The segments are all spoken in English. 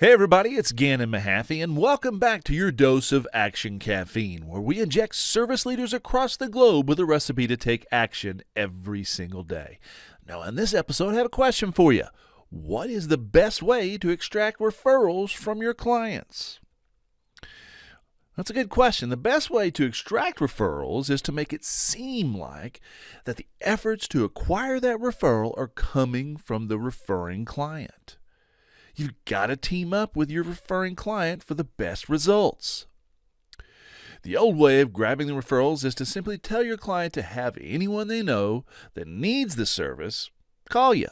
Hey everybody, it's Gannon Mahaffey, and welcome back to your dose of action caffeine, where we inject service leaders across the globe with a recipe to take action every single day. Now, in this episode, I have a question for you. What is the best way to extract referrals from your clients? That's a good question. The best way to extract referrals is to make it seem like that the efforts to acquire that referral are coming from the referring client. You've got to team up with your referring client for the best results. The old way of grabbing the referrals is to simply tell your client to have anyone they know that needs the service call you.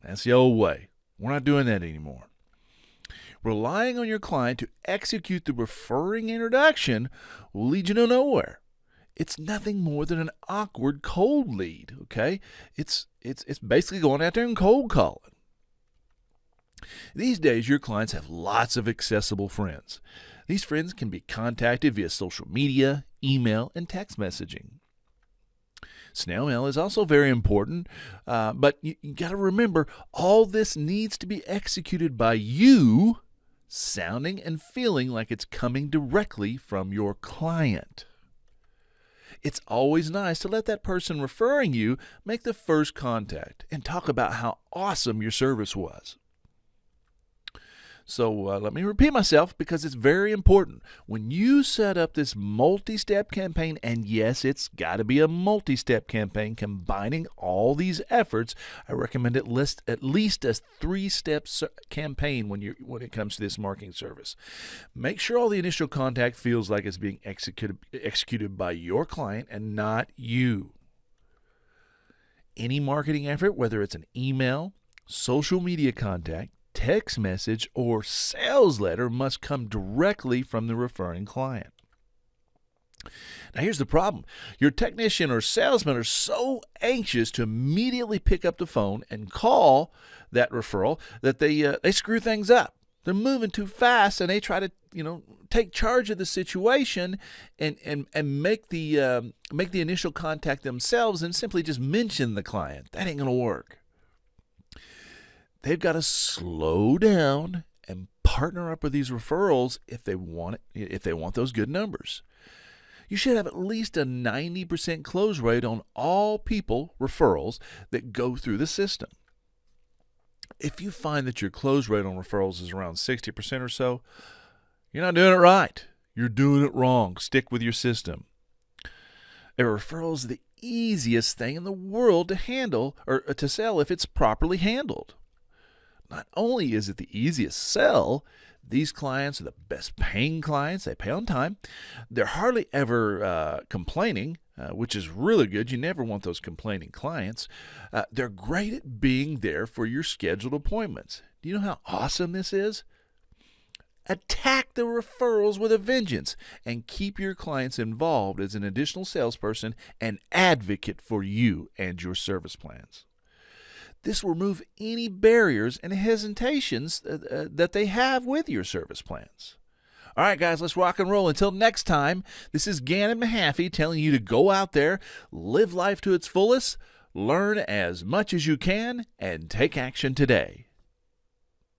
That's the old way. We're not doing that anymore. Relying on your client to execute the referring introduction will lead you to nowhere. It's nothing more than an awkward cold lead, okay? It's basically going out there and cold calling. These days, your clients have lots of accessible friends. These friends can be contacted via social media, email, and text messaging. Snail mail is also very important, but you got to remember, all this needs to be executed by you, sounding and feeling like it's coming directly from your client. It's always nice to let that person referring you make the first contact and talk about how awesome your service was. So let me repeat myself because it's very important. When you set up this multi-step campaign, and yes, it's got to be a multi-step campaign combining all these efforts, I recommend at least a 3-step campaign when it comes to this marketing service. Make sure all the initial contact feels like it's being executed by your client and not you. Any marketing effort, whether it's an email, social media contact, text message, or sales letter, must come directly from the referring client. Now, here's the problem. Your technician or salesman are so anxious to immediately pick up the phone and call that referral that they screw things up. They're moving too fast, and they try to take charge of the situation and make the initial contact themselves and simply just mention the client. That ain't going to work. They've got to slow down and partner up with these referrals if they want those good numbers. You should have at least a 90% close rate on all referrals that go through the system. If you find that your close rate on referrals is around 60% or so, you're not doing it right. You're doing it wrong. Stick with your system. A referral is the easiest thing in the world to handle or to sell if it's properly handled. Not only is it the easiest sell, these clients are the best paying clients. They pay on time. They're hardly ever complaining, which is really good. You never want those complaining clients. They're great at being there for your scheduled appointments. Do you know how awesome this is? Attack the referrals with a vengeance and keep your clients involved as an additional salesperson and advocate for you and your service plans. This will remove any barriers and hesitations that they have with your service plans. All right, guys, let's rock and roll. Until next time, this is Gannon Mahaffey telling you to go out there, live life to its fullest, learn as much as you can, and take action today.